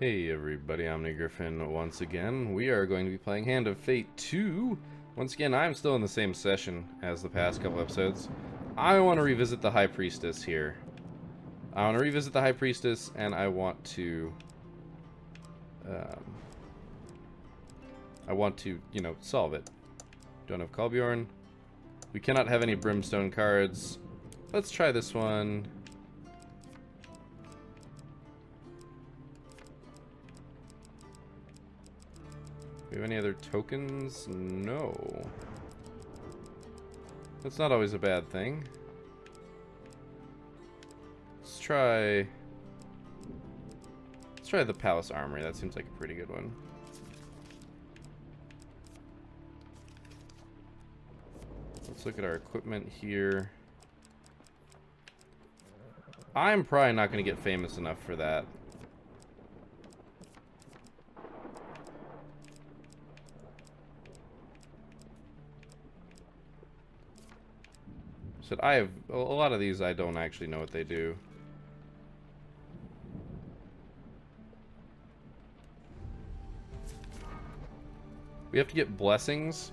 Hey everybody, I'm Griffin once again. We are going to be playing Hand of Fate 2. Once again, I'm still in the same session as the past couple episodes. I want to revisit the High Priestess here. I want to revisit the High Priestess, and I want to, you know, solve it. Don't have Kolbjorn. We cannot have any Brimstone cards. Let's try this one. Do we have any other tokens? No. That's not always a bad thing. Let's try the Palace Armory. That seems like a pretty good one. Let's look at our equipment here. I'm probably not going to get famous enough for that. So I have a lot of these. I don't actually know what they do. We have to get blessings,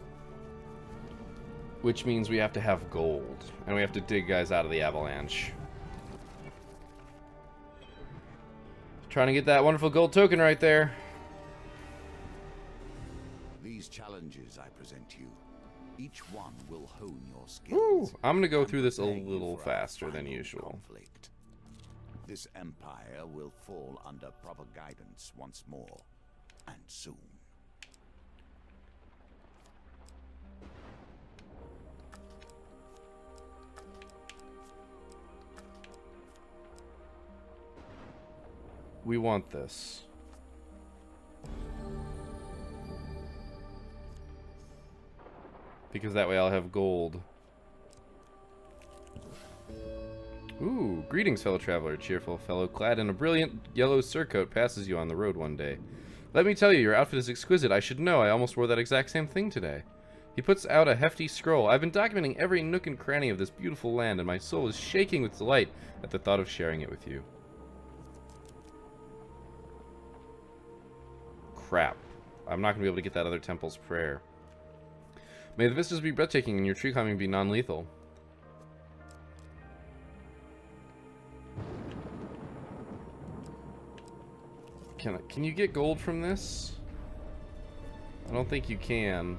which means we have to have gold, and we have to dig guys out of the avalanche. Trying to get that wonderful gold token right there. These challenges I present you, each one will hone your Woo! skills. I'm gonna go through this a little faster than usual. Conflict. This empire will fall under proper guidance once more, and soon. We want this. Because that way I'll have gold. Ooh, greetings, fellow traveler. Cheerful fellow clad in a brilliant yellow surcoat passes you on the road one day. Let me tell you, your outfit is exquisite. I should know. I almost wore that exact same thing today. He puts out a hefty scroll. I've been documenting every nook and cranny of this beautiful land, and my soul is shaking with delight at the thought of sharing it with you. Crap. I'm not going to be able to get that other temple's prayer. May the vistas be breathtaking and your tree climbing be non-lethal. Can you get gold from this? I don't think you can.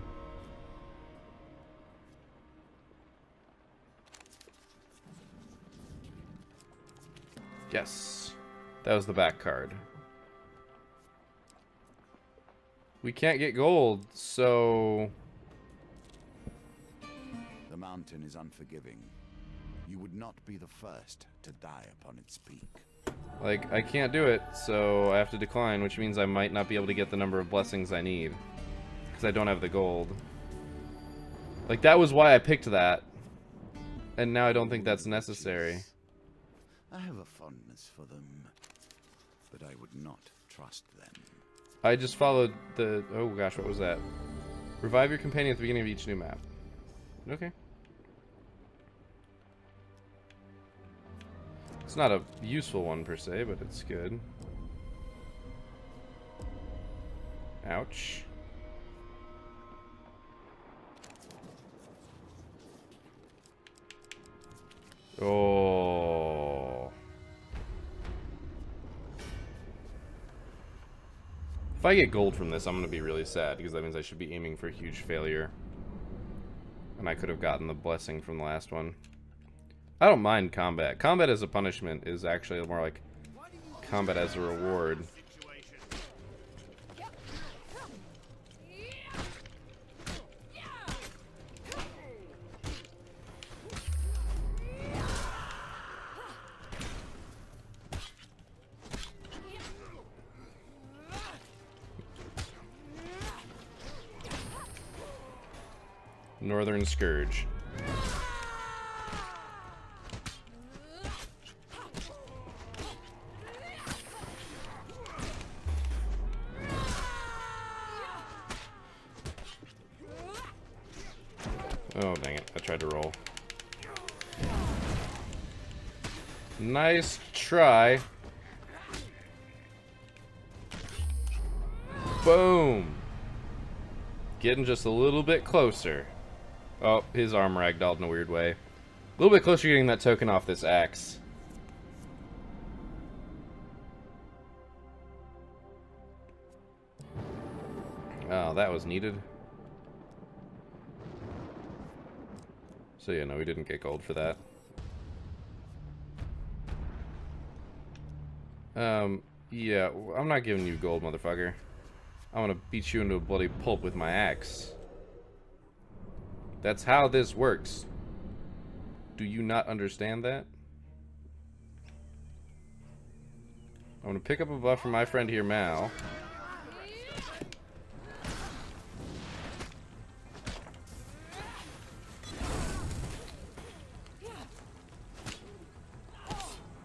Yes. That was the back card. We can't get gold, so... The mountain is unforgiving. You would not be the first to die upon its peak. Like, I can't do it, so I have to decline, which means I might not be able to get the number of blessings I need. Because I don't have the gold. Like, that was why I picked that. And now I don't think that's necessary. I have a fondness for them, but I would not trust them. I just followed the... Oh gosh, what was that? Revive your companion at the beginning of each new map. Okay. It's not a useful one per se, but it's good. Ouch. Oh. If I get gold from this, I'm going to be really sad, because that means I should be aiming for a huge failure. And I could have gotten the blessing from the last one. I don't mind combat. Combat as a punishment is actually more like combat as a reward. Northern Scourge. Oh, dang it. I tried to roll. Nice try. Boom. Getting just a little bit closer. Oh, his arm ragdolled in a weird way. A little bit closer to getting that token off this axe. Oh, that was needed. So yeah, no, we didn't get gold for that. Yeah, I'm not giving you gold, motherfucker. I want to beat you into a bloody pulp with my axe. That's how this works. Do you not understand that? I'm gonna pick up a buff from my friend here, Mal.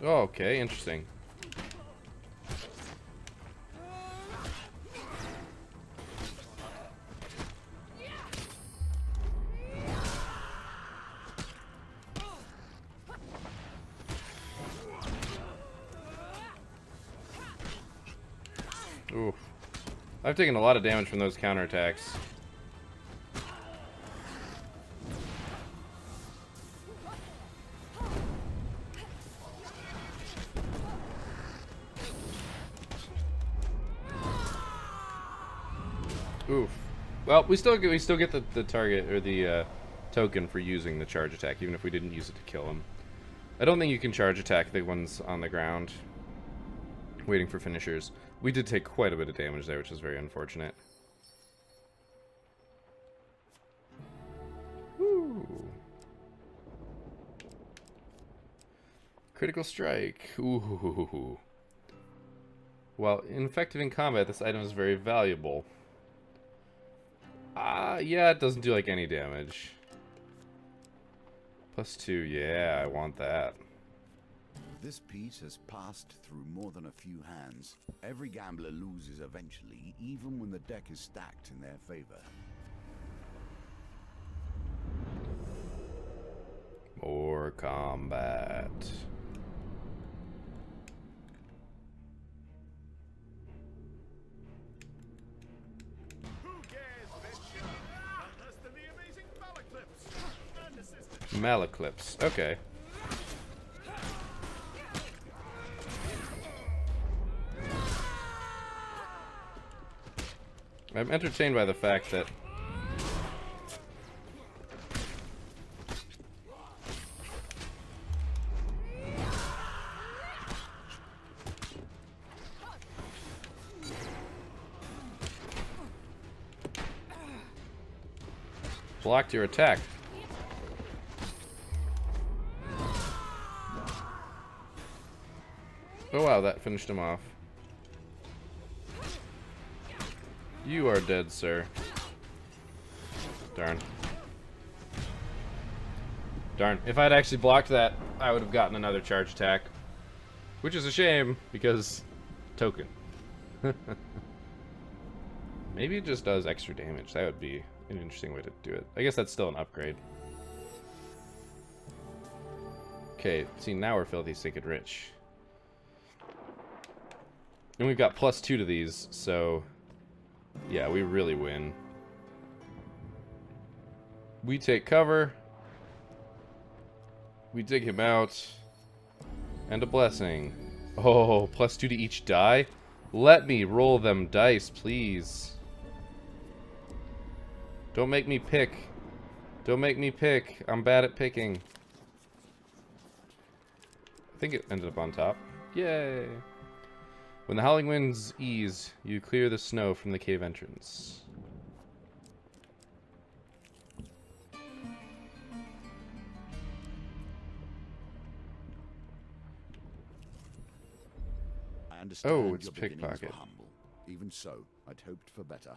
Oh, okay, interesting. Oof. I've taken a lot of damage from those counterattacks. Oof. Well, we still get the target or the token for using the charge attack, even if we didn't use it to kill him. I don't think you can charge attack the ones on the ground, waiting for finishers. We did take quite a bit of damage there, which is very unfortunate. Woo. Critical strike. Ooh. While ineffective in combat, this item is very valuable. Yeah, it doesn't do like any damage. +2, yeah, I want that. This piece has passed through more than a few hands. Every gambler loses eventually, even when the deck is stacked in their favor. More combat. Malaclips. Okay. I'm entertained by the fact that blocked your attack. Oh wow, that finished him off. You are dead, sir. Darn. Darn. If I'd actually blocked that, I would have gotten another charge attack. Which is a shame, because token. Maybe it just does extra damage. That would be an interesting way to do it. I guess that's still an upgrade. Okay, see, now we're filthy, sick, and rich. And we've got +2 to these, so yeah, we really win. We take cover. We dig him out. And a blessing. Oh, +2 to each die? Let me roll them dice, please. Don't make me pick. Don't make me pick. I'm bad at picking. I think it ended up on top. Yay! When the howling winds ease, you clear the snow from the cave entrance. I understand Oh, it's your beginnings pickpocket. were humble. Even so, I'd hoped for better.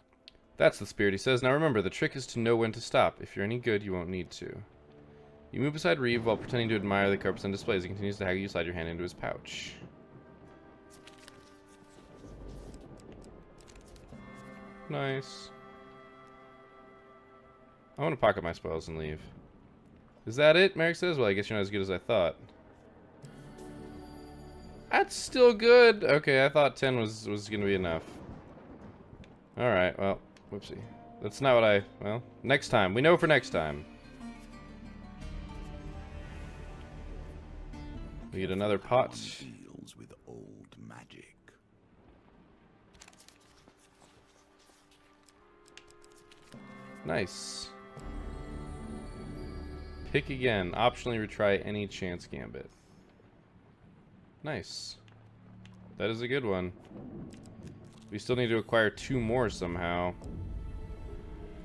That's the spirit, he says. Now remember, the trick is to know when to stop. If you're any good, you won't need to. You move beside Reeve while pretending to admire the carpets on display as he continues to haggle. You slide your hand into his pouch. Nice. I want to pocket my spoils and leave. Is that it? Merrick says. Well, I guess you're not as good as I thought. That's still good. Okay, I thought 10 was going to be enough. Alright, well, whoopsie. That's not what I... Well, next time. We know for next time. We get another pot. Deals with old magic. Nice. Pick again. Optionally retry any chance gambit. Nice. That is a good one. We still need to acquire 2 more somehow.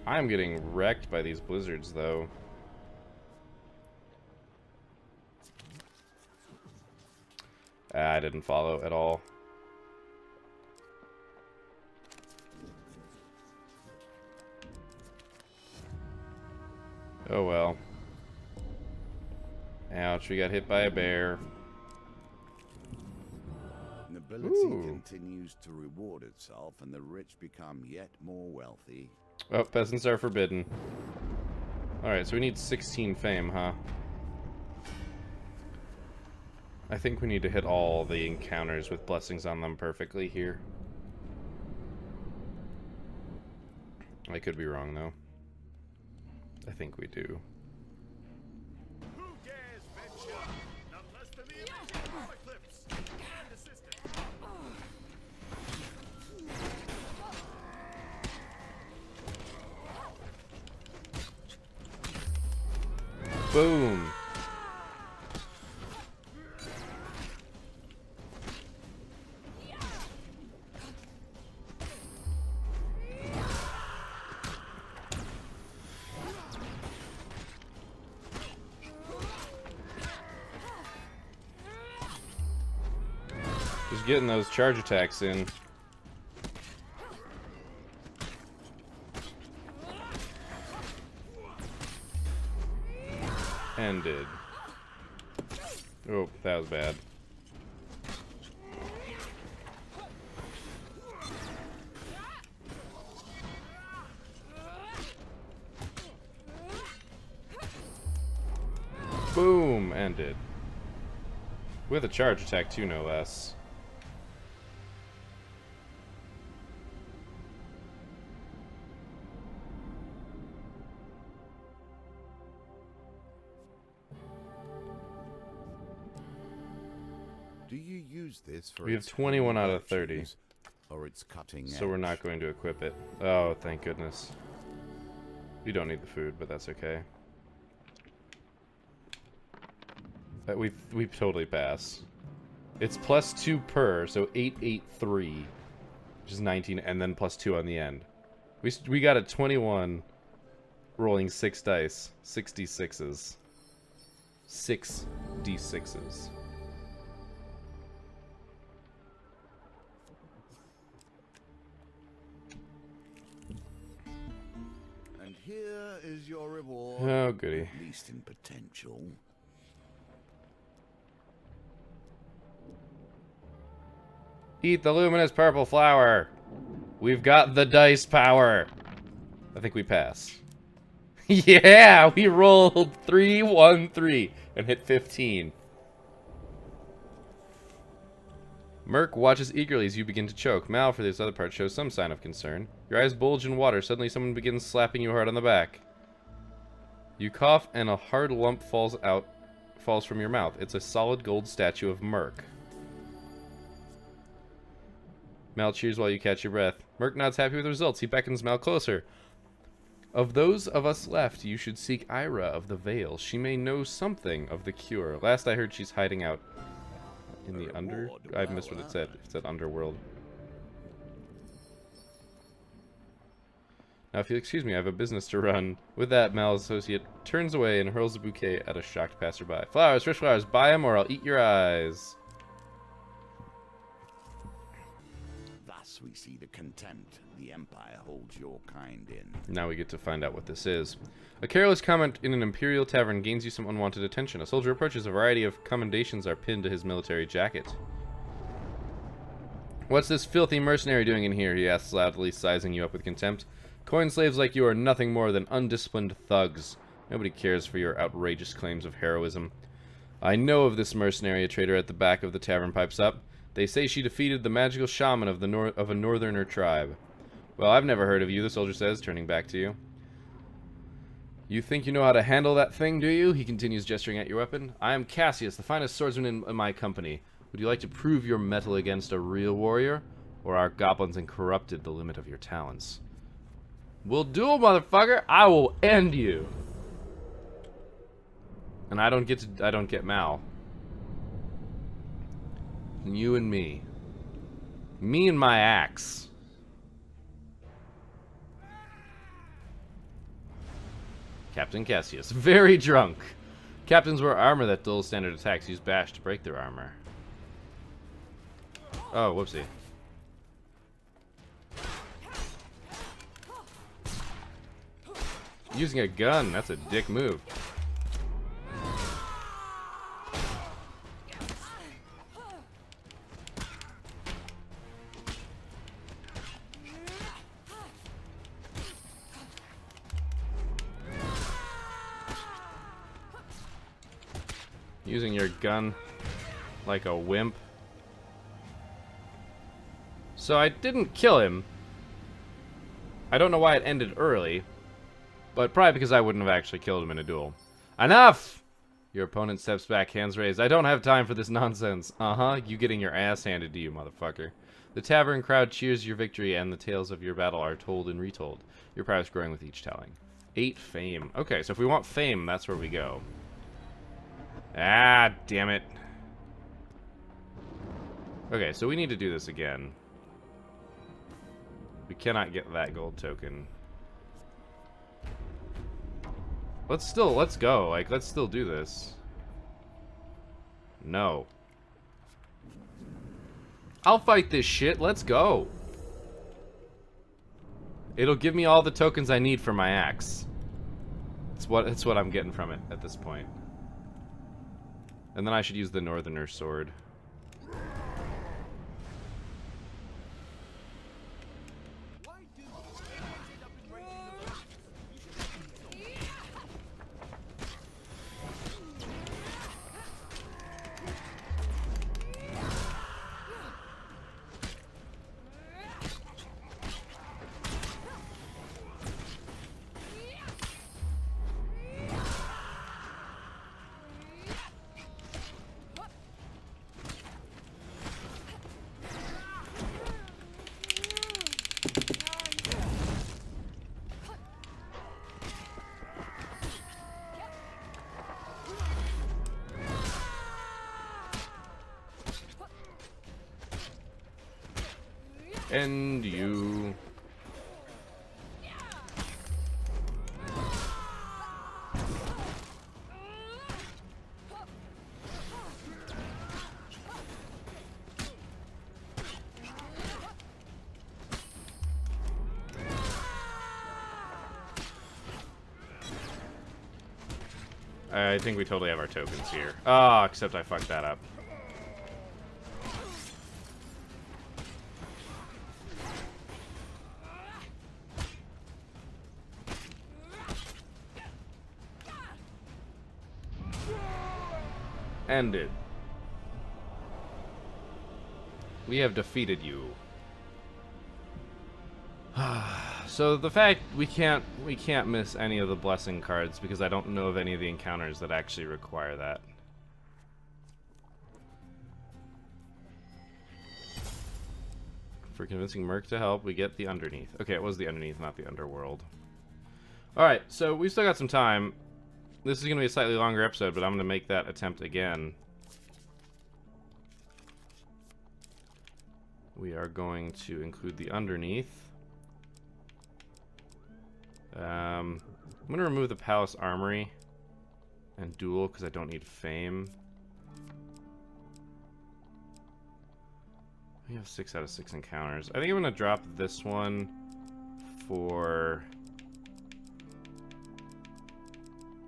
I'm getting wrecked by these blizzards, though. I didn't follow at all. Oh well. Ouch, we got hit by a bear. Nobility continues to reward itself, and the rich become yet more wealthy. Oh, peasants are forbidden. Alright, so we need 16 fame, huh? I think we need to hit all the encounters with blessings on them perfectly here. I could be wrong, though. I think we do. Who dares venture? Not less than the elite Eclipse and assistant. Boom! Just getting those charge attacks in. Ended. Oh, that was bad. Boom! Ended. With a charge attack too, no less. Do you use this for? We have its 21 out of 30. virtues, or its cutting So we're edge? not going to equip it. Oh, thank goodness. We don't need the food, but that's okay. We totally pass. It's +2 per, so 883, which is 19, and then +2 on the end. We got a 21, rolling 6 dice, 66s, 6 d6s. And here is your reward. Oh, goody. At least in potential. Eat the luminous purple flower. We've got the dice power. I think we pass. Yeah, we rolled 3, 1, 3 and hit 15. Merc watches eagerly as you begin to choke. Mal, for this other part, shows some sign of concern. Your eyes bulge in water. Suddenly someone begins slapping you hard on the back. You cough and a hard lump falls from your mouth. It's a solid gold statue of Merc. Mal cheers while you catch your breath. Merc nods happy with the results. He beckons Mal closer. Of those of us left, you should seek Ira of the Vale. She may know something of the cure. Last I heard, she's hiding out in the under... I missed what it said. It said underworld. Now, if you'll excuse me, I have a business to run. With that, Mal's associate turns away and hurls a bouquet at a shocked passerby. Flowers, fresh flowers, buy 'em or I'll eat your eyes. Thus we see the contempt the Empire holds your kind in. Now we get to find out what this is. A careless comment in an imperial tavern gains you some unwanted attention. A soldier approaches. A variety of commendations are pinned to his military jacket. What's this filthy mercenary doing in here? He asks loudly, sizing you up with contempt. Coin slaves like you are nothing more than undisciplined thugs. Nobody cares for your outrageous claims of heroism. I know of this mercenary, a trader at the back of the tavern pipes up. They say she defeated the magical shaman of a northerner tribe. Well, I've never heard of you, the soldier says, turning back to you. You think you know how to handle that thing, do you? He continues, gesturing at your weapon. I am Cassius, the finest swordsman in my company. Would you like to prove your mettle against a real warrior? Or are goblins and corrupted the limit of your talents? We'll duel, motherfucker! I will end you! And I don't get Mal. You and me. Me and my axe. Captain Cassius. Very drunk. Captains wear armor that dulls standard attacks. Use bash to break their armor. Oh, whoopsie. Using a gun. That's a dick move. Using your gun like a wimp. So I didn't kill him. I don't know why it ended early, but probably because I wouldn't have actually killed him in a duel. Enough! Your opponent steps back, hands raised. I don't have time for this nonsense. Uh-huh, you getting your ass handed to you, motherfucker. The tavern crowd cheers your victory, and the tales of your battle are told and retold. Your prowess growing with each telling. 8 fame. Okay, so if we want fame, that's where we go. Ah, damn it. Okay, so we need to do this again. We cannot get that gold token. Let's go. Like, let's still do this. No. I'll fight this shit. Let's go. It'll give me all the tokens I need for my axe. It's what I'm getting from it at this point. And then I should use the Northerner sword. And you... I think we totally have our tokens here. Oh, except I fucked that up. Ended. We have defeated you. So the fact we can't miss any of the blessing cards because I don't know of any of the encounters that actually require that. For convincing Merc to help, we get the underneath. Okay, it was the underneath, not the underworld. Alright, so we've still got some time. This is going to be a slightly longer episode, but I'm going to make that attempt again. We are going to include the underneath. I'm going to remove the Palace Armory and Duel because I don't need fame. We have 6 out of 6 encounters. I think I'm going to drop this one for...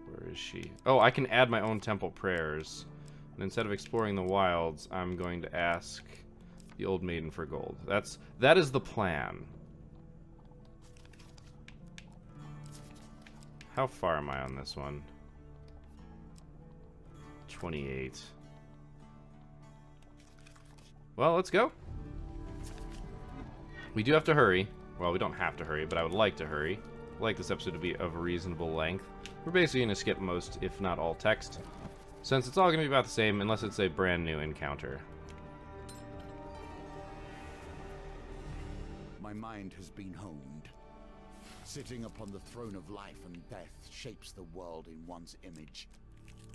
Where is she? Oh, I can add my own temple prayers. And instead of exploring the wilds, I'm going to ask the old maiden for gold. That is the plan. How far am I on this one? 28. Well, let's go. We do have to hurry. Well, we don't have to hurry, but I would like to hurry. I'd like this episode to be of a reasonable length. We're basically going to skip most, if not all, text, since it's all going to be about the same, unless it's a brand new encounter. My mind has been honed. Sitting upon the throne of life and death shapes the world in one's image.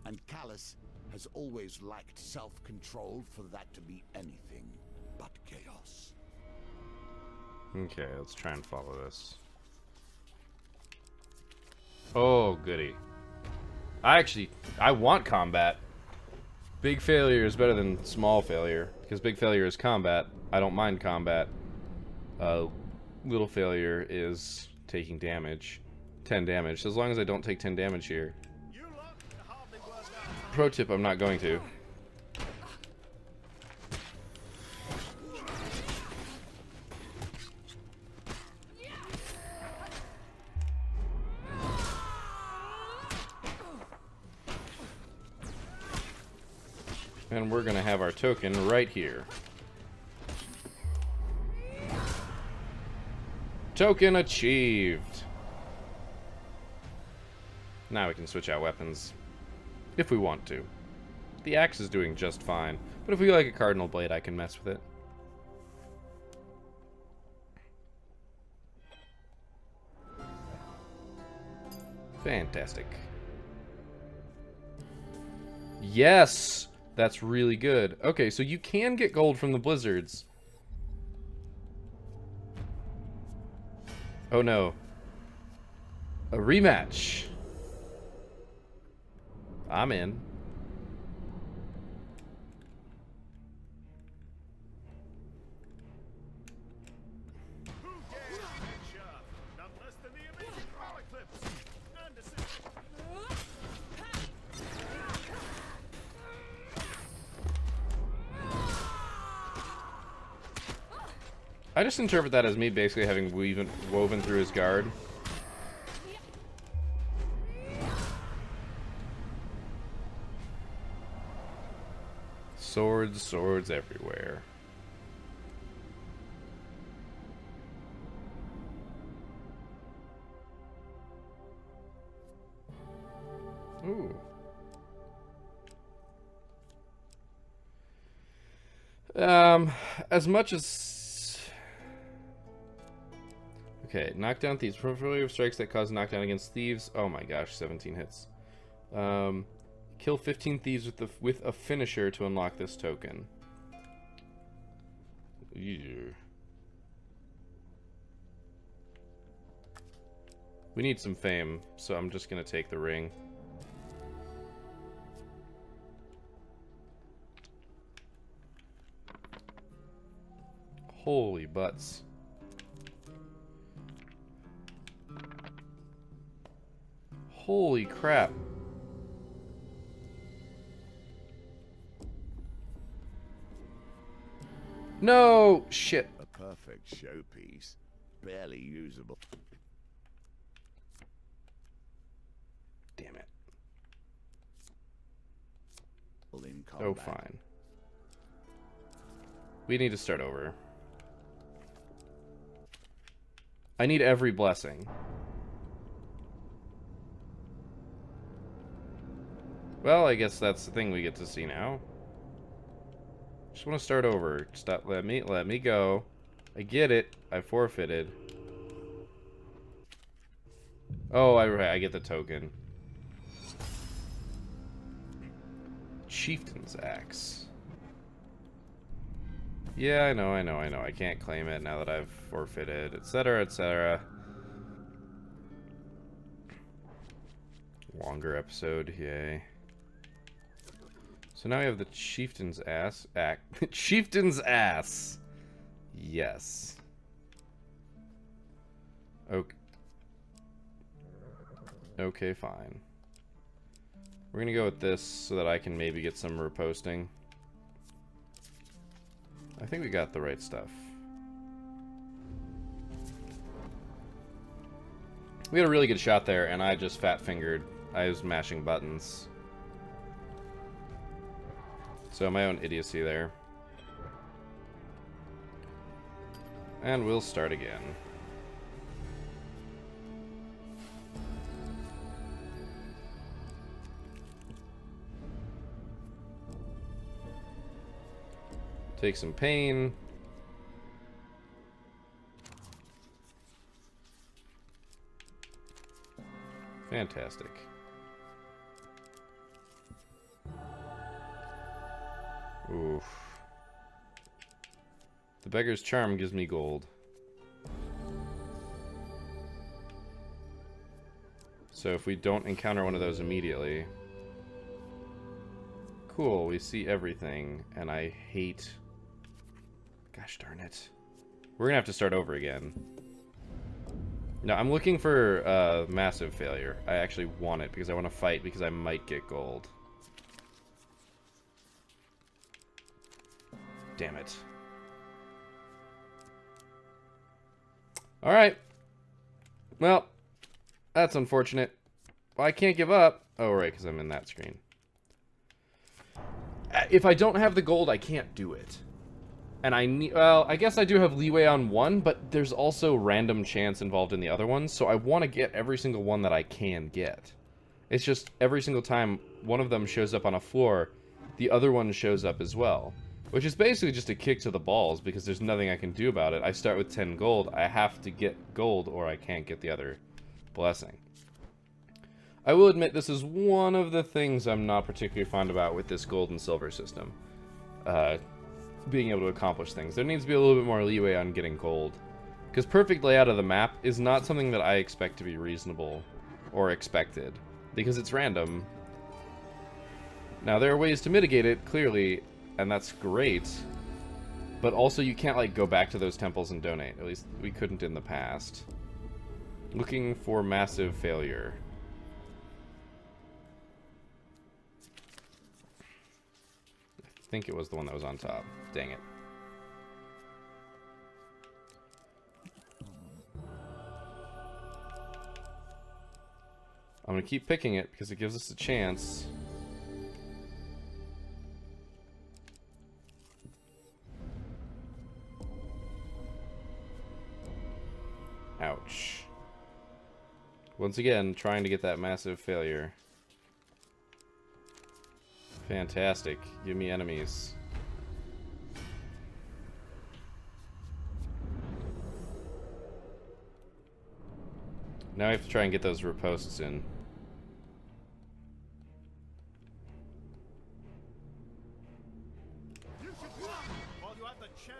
And Callus has always lacked self-control for that to be anything but chaos. Okay, let's try and follow this. Oh, goody. I want combat. Big failure is better than small failure, because big failure is combat. I don't mind combat. Little failure is taking damage. 10 damage. So as long as I don't take 10 damage here. You lot can hardly work out. Pro tip, I'm not going to. And we're gonna have our token right here. Token achieved! Now we can switch out weapons. If we want to. The axe is doing just fine, but if we like a cardinal blade, I can mess with it. Fantastic. Yes! That's really good. Okay, so you can get gold from the blizzards. Oh no. A rematch. I'm in. Who dares venture? None less than the immediate power clips. And assist. I just interpret that as me basically having woven through his guard. Swords, swords everywhere. Ooh. As much as... Okay, knockdown thieves. Portfolio of strikes that cause knockdown against thieves. Oh my gosh, 17 hits. Kill 15 thieves with a finisher to unlock this token. Ew. We need some fame, so I'm just gonna take the ring. Holy butts. Holy crap. No! Shit. A perfect showpiece. Barely usable. Damn it. In combat. Oh, fine. We need to start over. I need every blessing. Well, I guess that's the thing we get to see now. Just want to start over. Stop. Let me go. I get it. I forfeited. Oh, I get the token. Chieftain's axe. Yeah, I know. I can't claim it now that I've forfeited, etc., etc. Longer episode, yay. So now we have the chieftain's ass. Chieftain's ass. Yes. Okay. Okay, fine. We're gonna go with this so that I can maybe get some reposting. I think we got the right stuff. We had a really good shot there, and I just fat-fingered. I was mashing buttons. So my own idiocy there. And we'll start again. Take some pain. Fantastic. Oof. The Beggar's Charm gives me gold. So if we don't encounter one of those immediately... Cool, we see everything, and I hate... Gosh darn it. We're gonna have to start over again. No, I'm looking for massive failure. I actually want it because I want to fight because I might get gold. Damn it. Alright. Well, that's unfortunate. Well, I can't give up. Oh, right, because I'm in that screen. If I don't have the gold, I can't do it. And I need... Well, I guess I do have leeway on one, but there's also random chance involved in the other ones, so I want to get every single one that I can get. It's just every single time one of them shows up on a floor, the other one shows up as well. Which is basically just a kick to the balls, because there's nothing I can do about it. I start with 10 gold, I have to get gold, or I can't get the other blessing. I will admit this is one of the things I'm not particularly fond about with this gold and silver system. Being able to accomplish things. There needs to be a little bit more leeway on getting gold. Because perfect layout of the map is not something that I expect to be reasonable or expected. Because it's random. Now there are ways to mitigate it, clearly, and that's great. But also you can't like go back to those temples and donate. At least we couldn't in the past. Looking for massive failure. I think it was the one that was on top. Dang it. I'm gonna keep picking it because it gives us a chance. Ouch. Once again, trying to get that massive failure. Fantastic. Give me enemies. Now I have to try and get those riposts in. You should run while you have the chance.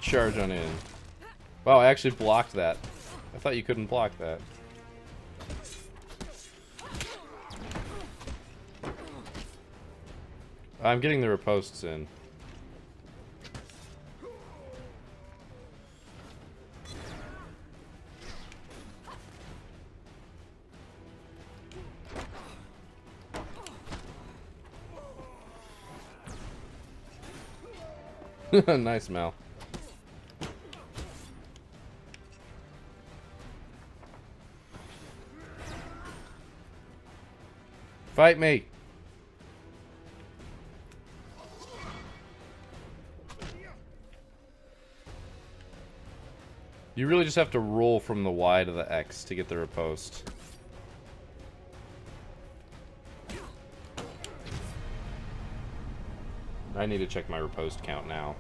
Charge on in. Wow, I actually blocked that. I thought you couldn't block that. I'm getting the riposts in. Nice, Mal. Fight me! You really just have to roll from the Y to the X to get the riposte. I need to check my riposte count now.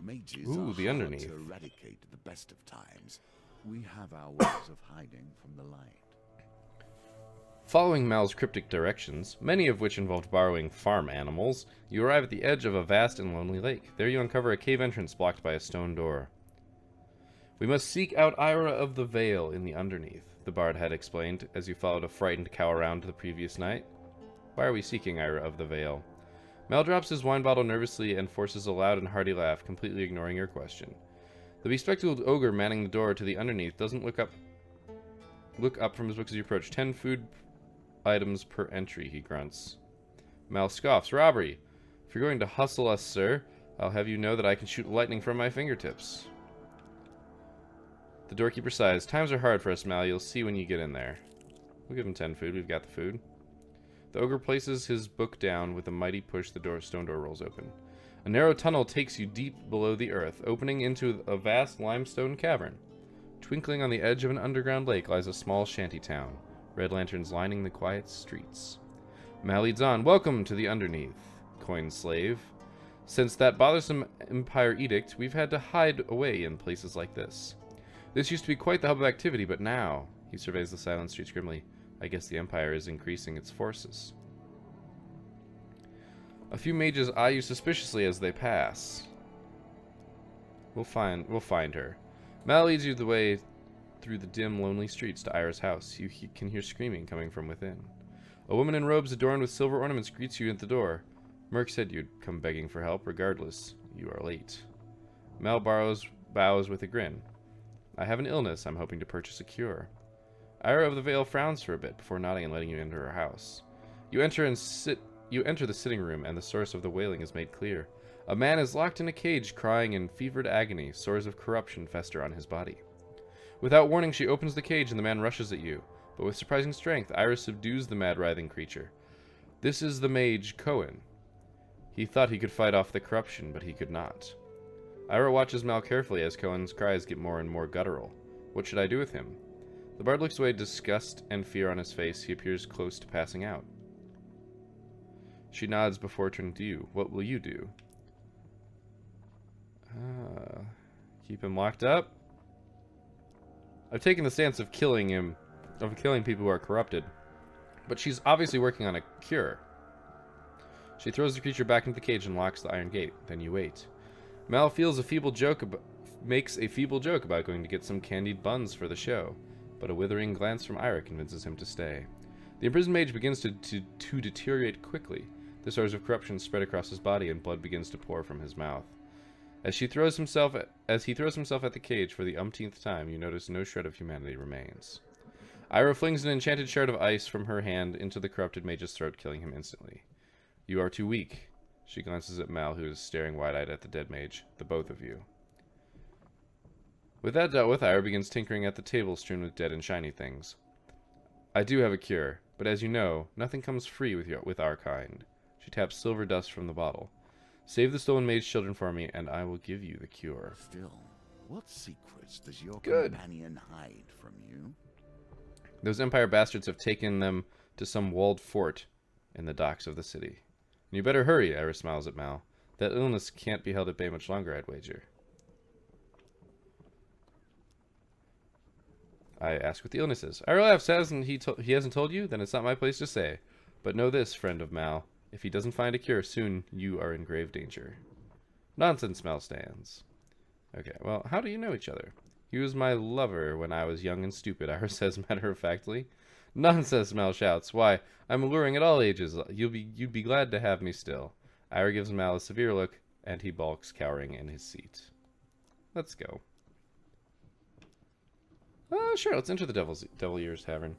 Mages Ooh, are the hard underneath. to eradicate at the best of times. We have our ways of hiding from the light. Following Mal's cryptic directions, many of which involved borrowing farm animals, you arrive at the edge of a vast and lonely lake. There you uncover a cave entrance blocked by a stone door. We must seek out Ira of the Vale in the underneath. the bard had explained, as you followed a frightened cow around the previous night. Why are we seeking Ira of the Vale? Mel drops his wine bottle nervously and forces a loud and hearty laugh, completely ignoring your question. The bespectacled ogre manning the door to the underneath doesn't look up from his book as you approach. 10 food items per entry, he grunts. Mal scoffs. Robbery. If you're going to hustle us, sir, I'll have you know that I can shoot lightning from my fingertips. The doorkeeper sighs. Times are hard for us, Mal. You'll see when you get in there. We'll give him 10 food. We've got the food. The ogre places his book down. With a mighty push, the stone door rolls open. A narrow tunnel takes you deep below the earth, opening into a vast limestone cavern. Twinkling on the edge of an underground lake lies a small shanty town, red lanterns lining the quiet streets. Mal leads on. Welcome to the underneath, coin slave. Since that bothersome Empire edict, we've had to hide away in places like this. This used to be quite the hub of activity, but now, he surveys the silent streets grimly, I guess the Empire is increasing its forces. A few mages eye you suspiciously as they pass. We'll find her. Mal leads you the way through the dim, lonely streets to Ira's house. You can hear screaming coming from within. A woman in robes adorned with silver ornaments greets you at the door. Merc said you'd come begging for help. Regardless, you are late. Mal bows with a grin. I have an illness. I'm hoping to purchase a cure. Ira of the Vale frowns for a bit before nodding and letting you enter her house. You enter the sitting room, and the source of the wailing is made clear. A man is locked in a cage, crying in fevered agony. Sores of corruption fester on his body. Without warning, she opens the cage, and the man rushes at you. But with surprising strength, Ira subdues the mad, writhing creature. This is the mage, Cohen. He thought he could fight off the corruption, but he could not. Ira watches Mal carefully as Cohen's cries get more and more guttural. What should I do with him? The bard looks away, disgust and fear on his face. He appears close to passing out. She nods before turning to you. What will you do? Keep him locked up? I've taken the stance of killing people who are corrupted. But she's obviously working on a cure. She throws the creature back into the cage and locks the iron gate. Then you wait. Mal makes a feeble joke about going to get some candied buns for the show, but a withering glance from Ira convinces him to stay. The imprisoned mage begins to deteriorate quickly. The sores of corruption spread across his body, and blood begins to pour from his mouth. As he throws himself at the cage for the umpteenth time, you notice no shred of humanity remains. Ira flings an enchanted shard of ice from her hand into the corrupted mage's throat, killing him instantly. You are too weak. She glances at Mal, who is staring wide-eyed at the dead mage, the both of you. With that dealt with, Ira begins tinkering at the table strewn with dead and shiny things. I do have a cure, but as you know, nothing comes free with our kind. She taps silver dust from the bottle. Save the stolen mage's children for me, and I will give you the cure. Still, what secrets does your Good. companion hide from you? Those Empire bastards have taken them to some walled fort in the docks of the city. You better hurry, Ira smiles at Mal. That illness can't be held at bay much longer, I'd wager. I ask what the illness is. Ira laughs. He hasn't told you? Then it's not my place to say. But know this, friend of Mal. If he doesn't find a cure soon, you are in grave danger. Nonsense, Mal stands. Okay, well, how do you know each other? He was my lover when I was young and stupid, Ira says matter-of-factly. Nonsense, Mal shouts. Why, I'm alluring at all ages. You'd be glad to have me still. Ira gives Mal a severe look, and he balks, cowering in his seat. Let's go. Sure, let's enter the Devil Ears Tavern.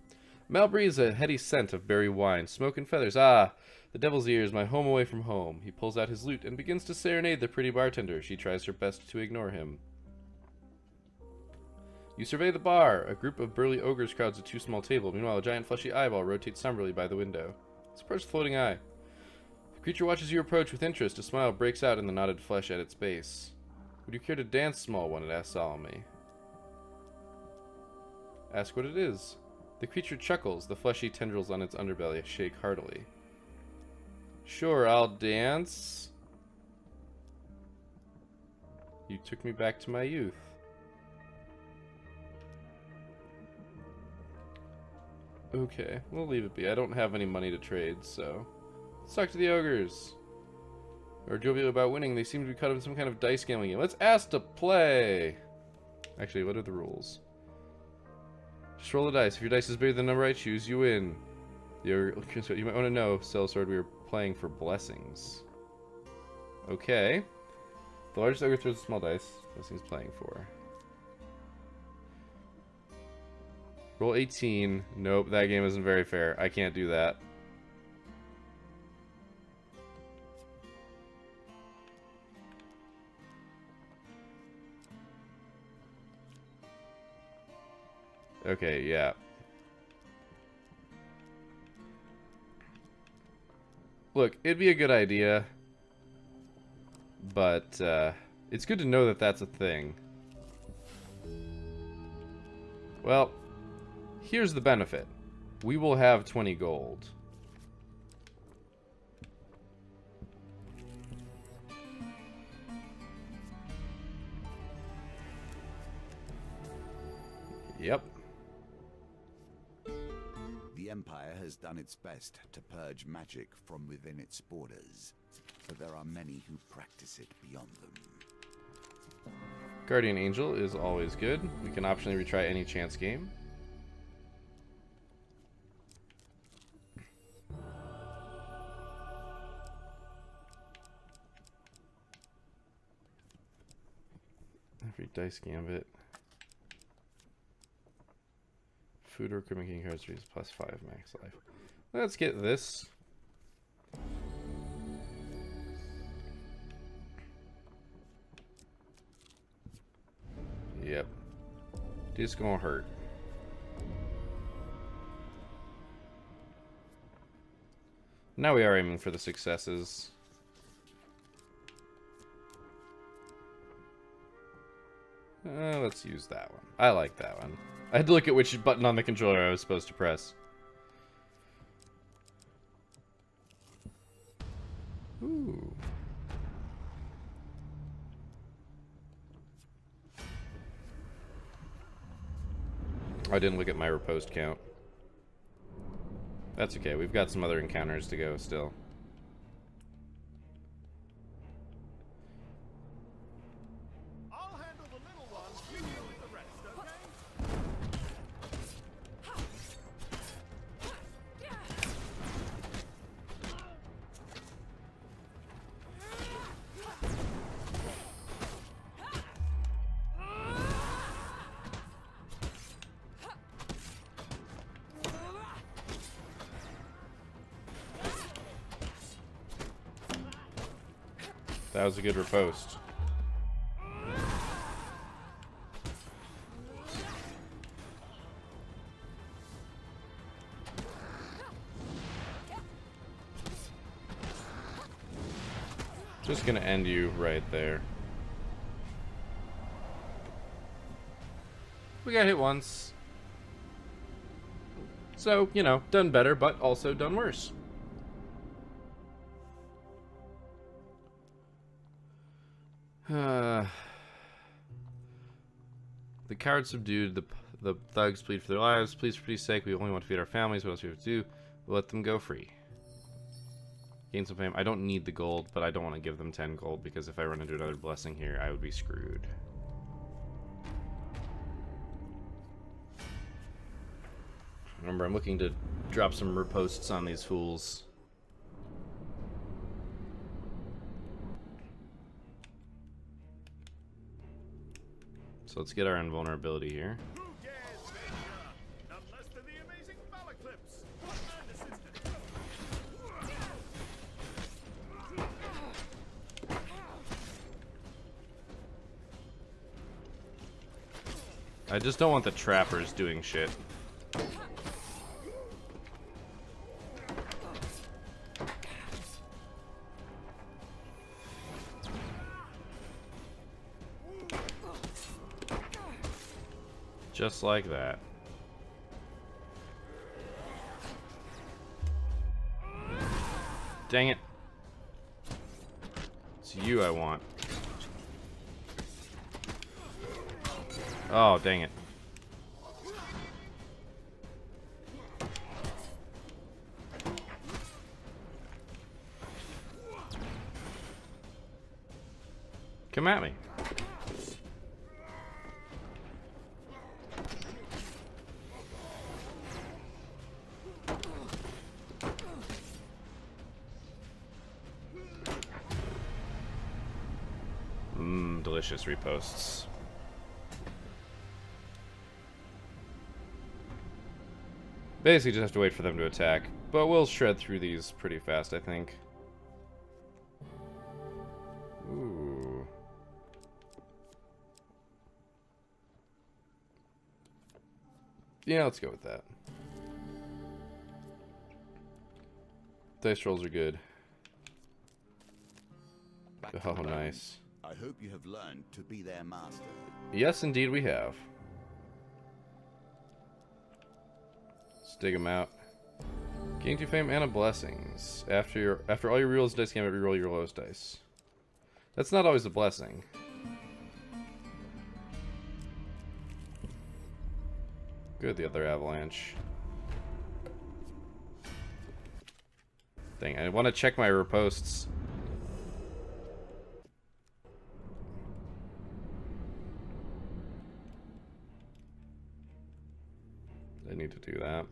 Mal breathes a heady scent of berry wine, smoke and feathers. Ah, the Devil's Ears, my home away from home. He pulls out his lute and begins to serenade the pretty bartender. She tries her best to ignore him. You survey the bar. A group of burly ogres crowds a too small table. Meanwhile, a giant fleshy eyeball rotates somberly by the window. It's a first floating eye. The creature watches you approach with interest. A smile breaks out in the knotted flesh at its base. Would you care to dance, small one? It asks solemnly. Ask what it is. The creature chuckles. The fleshy tendrils on its underbelly shake heartily. Sure, I'll dance. You took me back to my youth. Okay, we'll leave it be. I don't have any money to trade, so... Let's talk to the ogres. Or jovial about winning. They seem to be caught up in some kind of dice gambling game. Let's ask to play! Actually, what are the rules? Just roll a dice. If your dice is bigger than the number I choose, you win. You might want to know, Sellsword, we were playing for blessings. Okay. The largest ogre throws a small dice. Blessings playing for. Roll 18. Nope, that game isn't very fair. I can't do that. Okay, yeah. Look, it'd be a good idea, but it's good to know that that's a thing. Well, here's the benefit. We will have 20 gold. Yep. The Empire has done its best to purge magic from within its borders, but there are many who practice it beyond them. Guardian Angel is always good. We can optionally retry any chance game. Every dice gambit. Food or equipment gain cards reads +5 max life. Let's get this. Yep. This gonna hurt. Now we are aiming for the successes. Let's use that one. I like that one. I had to look at which button on the controller I was supposed to press. Ooh. I didn't look at my riposte count. That's okay. We've got some other encounters to go still. I'll handle the little ones. You deal with the rest, okay? That was a good riposte. Just gonna end you right there. We got hit once. So, you know, done better, but also done worse. The coward subdued, the thugs plead for their lives. Please, for pity's sake, we only want to feed our families. What else do we have to do? We'll let them go free. Gain some fame. I don't need the gold, but I don't want to give them 10 gold because if I run into another blessing here, I would be screwed. Remember, I'm looking to drop some ripostes on these fools. So let's get our invulnerability here. Who dares venture? None less than the amazing Malaclips. And assistant. I just don't want the trappers doing shit. Just like that. Dang it. It's you I want. Oh, dang it. Come at me. just reposts. Basically just have to wait for them to attack. But we'll shred through these pretty fast, I think. Ooh. Yeah, let's go with that. Dice rolls are good. Oh, nice. I hope you have learned to be their master. Yes, indeed we have. Let's dig them out. Gain 2 fame and a blessings. After all your rerolls dice game, reroll your lowest dice. That's not always a blessing. Good, the other avalanche. Dang, I want to check my reposts. I need to do that.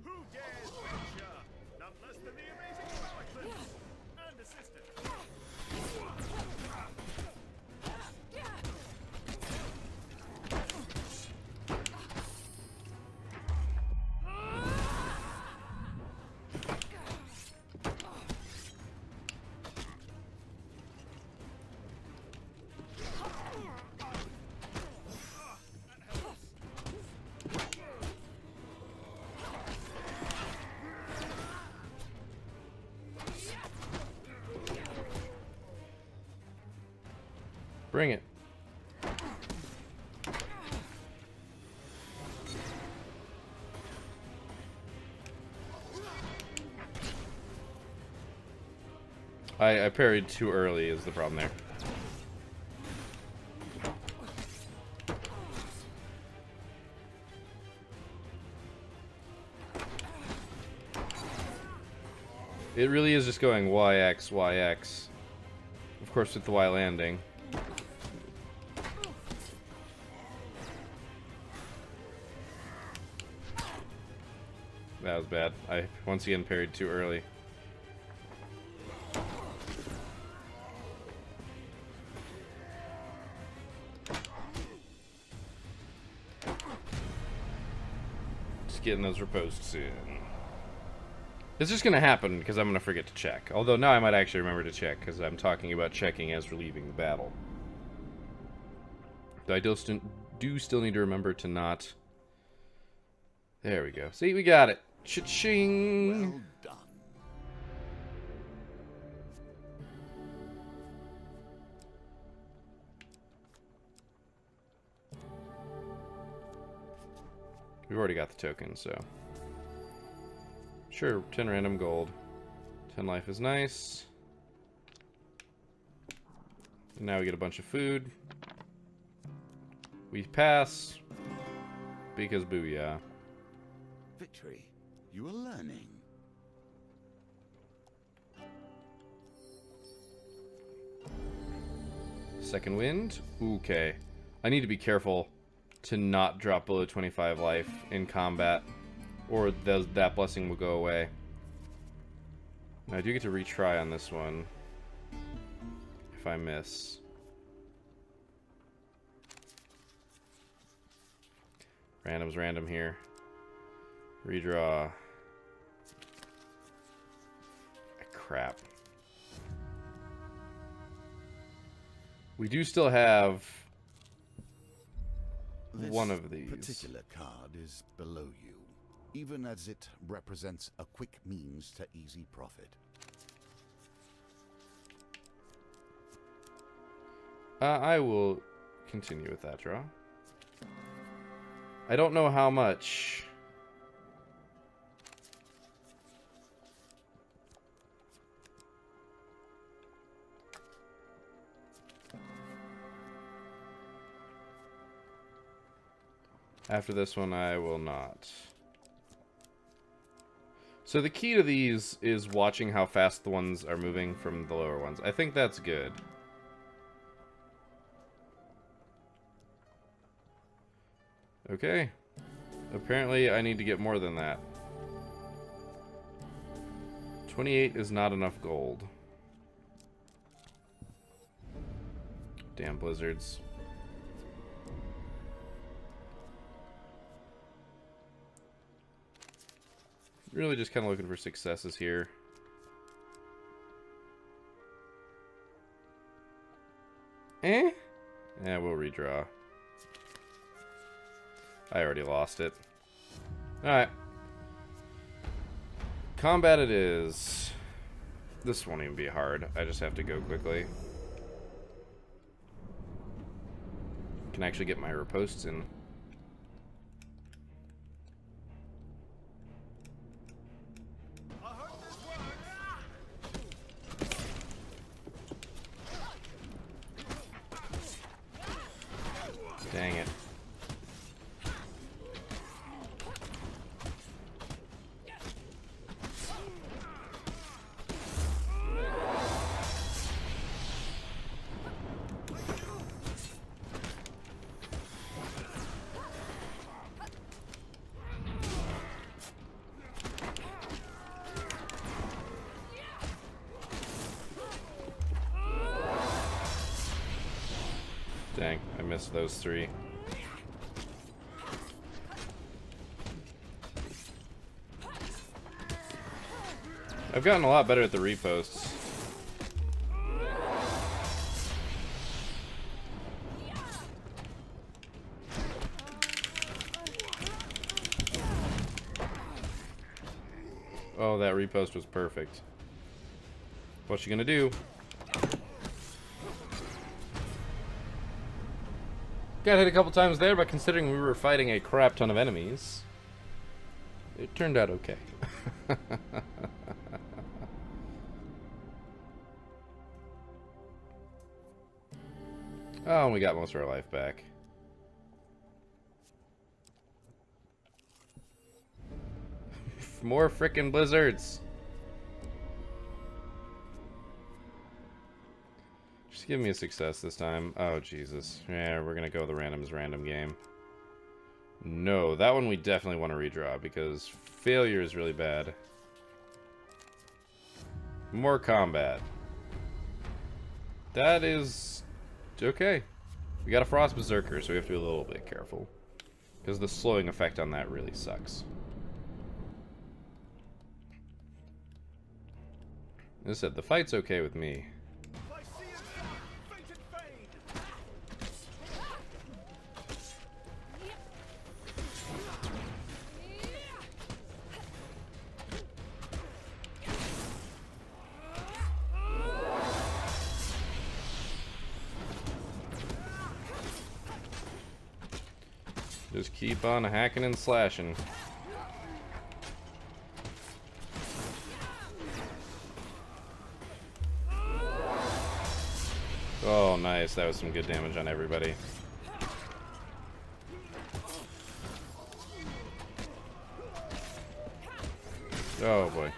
Who dares venture? None less than the amazing power clips and assistant. Bring it. I parried too early is the problem there. It really is just going YX, YX. Of course with the Y landing. That was bad. I once again parried too early. Just getting those ripostes in. It's just gonna happen because I'm gonna forget to check. Although now I might actually remember to check because I'm talking about checking as we're leaving the battle. Though I do still need to remember to not. There we go. See, we got it. Cha-ching! Well done. We've already got the token, so. Sure, 10 random gold. 10 life is nice. And now we get a bunch of food. We pass. Because booyah. Victory. You are learning. Second wind. Okay. I need to be careful to not drop below 25 life in combat, or that blessing will go away. Now, I do get to retry on this one if I miss. Random's random here. Redraw. Crap. We do still have one of these. This particular card is below you, even as it represents a quick means to easy profit. I will continue with that draw. I don't know how much. After this one, I will not. So the key to these is watching how fast the ones are moving from the lower ones. I think that's good. Okay. Apparently, I need to get more than that. 28 is not enough gold. Damn blizzards. Really just kind of looking for successes here. Eh? Yeah, we'll redraw. I already lost it. Alright. Combat it is. This won't even be hard. I just have to go quickly. Can actually get my riposts in. I hope this works. Dang it. Dang, I missed those three. I've gotten a lot better at the reposts. Oh, that repost was perfect. What you gonna do? Got hit a couple times there, but considering we were fighting a crap ton of enemies, it turned out okay. Oh, and we got most of our life back. More frickin' blizzards. Just give me a success this time. Oh, Jesus. Yeah, we're gonna go the random's random game. No, that one we definitely want to redraw because failure is really bad. More combat. That is okay. We got a Frost Berserker, so we have to be a little bit careful. Because the slowing effect on that really sucks. As I said, the fight's okay with me. Just keep on hacking and slashing. Oh, nice. That was some good damage on everybody. Oh, boy.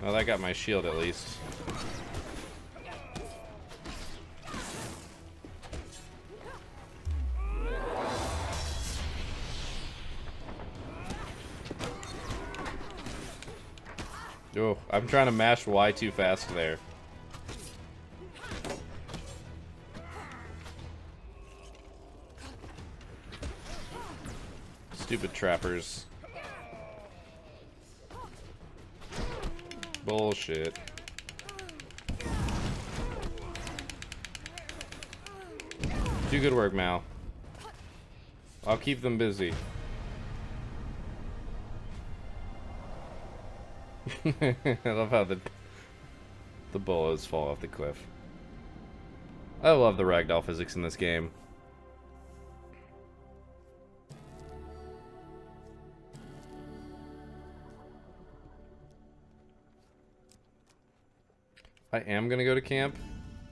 Well, that got my shield at least. Oh, I'm trying to mash Y too fast there. Stupid trappers. Bullshit. Do good work, Mal. I'll keep them busy. I love how the bullets fall off the cliff. I love the ragdoll physics in this game. I am gonna go to camp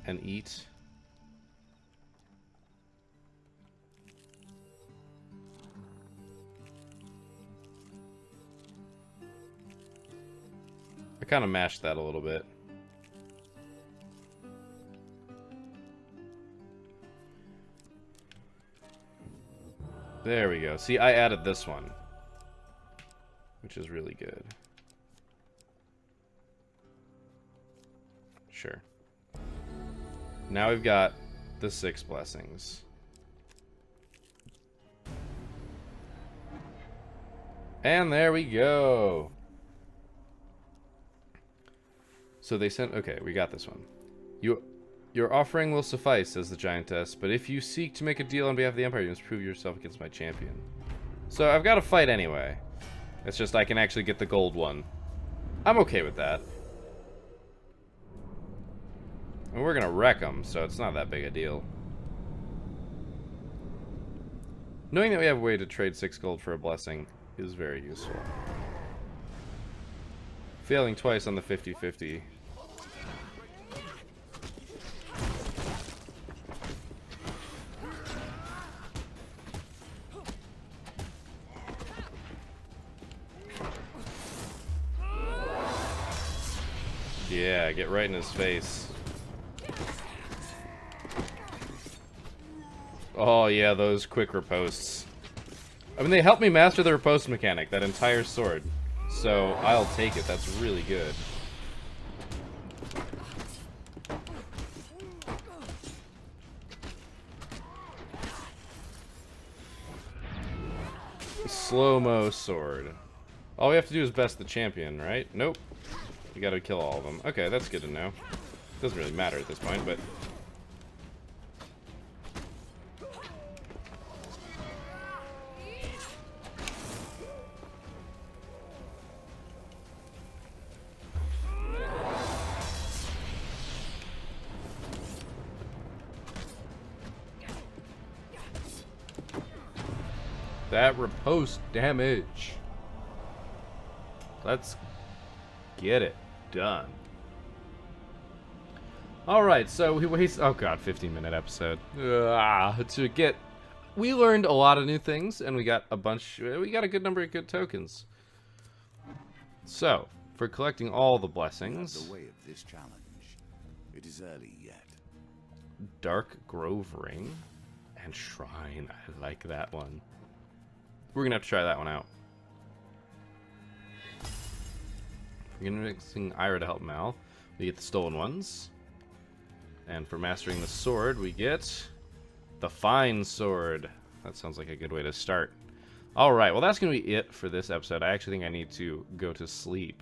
and eat. I kind of mashed that a little bit. There we go. See, I added this one, which is really good. Sure. Now we've got the 6 blessings. And there we go. So they sent... Okay, we got this one. Your offering will suffice, says the giantess, but if you seek to make a deal on behalf of the Empire, you must prove yourself against my champion. So I've got to fight anyway. It's just I can actually get the gold one. I'm okay with that. And we're going to wreck them, so it's not that big a deal. Knowing that we have a way to trade 6 gold for a blessing is very useful. Failing twice on the 50-50. Yeah, get right in his face. Oh yeah, those quick riposts. I mean, they helped me master the riposte mechanic, that entire sword. So, I'll take it. That's really good. Slow-mo sword. All we have to do is best the champion, right? Nope. You gotta kill all of them. Okay, that's good to know. Doesn't really matter at this point, but... that riposte damage. Let's get it done. Alright, so we waste... Oh god, 15-minute episode. We learned a lot of new things, and we got a bunch... We got a good number of good tokens. So, for collecting all the blessings... The way of this challenge. It is early yet. Dark Grove Ring and Shrine. I like that one. We're gonna have to try that one out. We're mixing Ira to help Mal. We get the stolen ones. And for mastering the sword, we get the fine sword. That sounds like a good way to start. Alright, well that's going to be it for this episode. I actually think I need to go to sleep.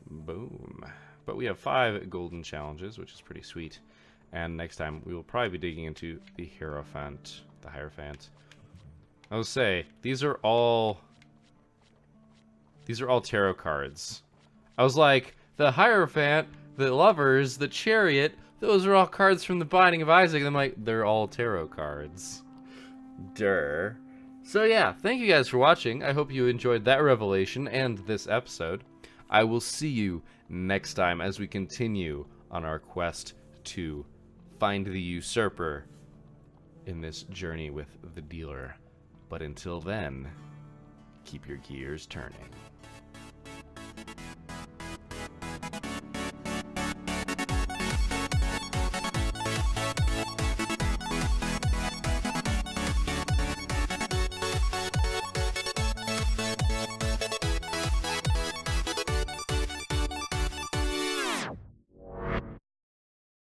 Boom. But we have 5 golden challenges, which is pretty sweet. And next time, we will probably be digging into the Hierophant. The Hierophant. I will say, these are all tarot cards. I was like, the Hierophant, the Lovers, the Chariot, those are all cards from the Binding of Isaac. And I'm like, they're all tarot cards. Durr. So yeah, thank you guys for watching. I hope you enjoyed that revelation and this episode. I will see you next time as we continue on our quest to find the usurper in this journey with the dealer. But until then, keep your gears turning.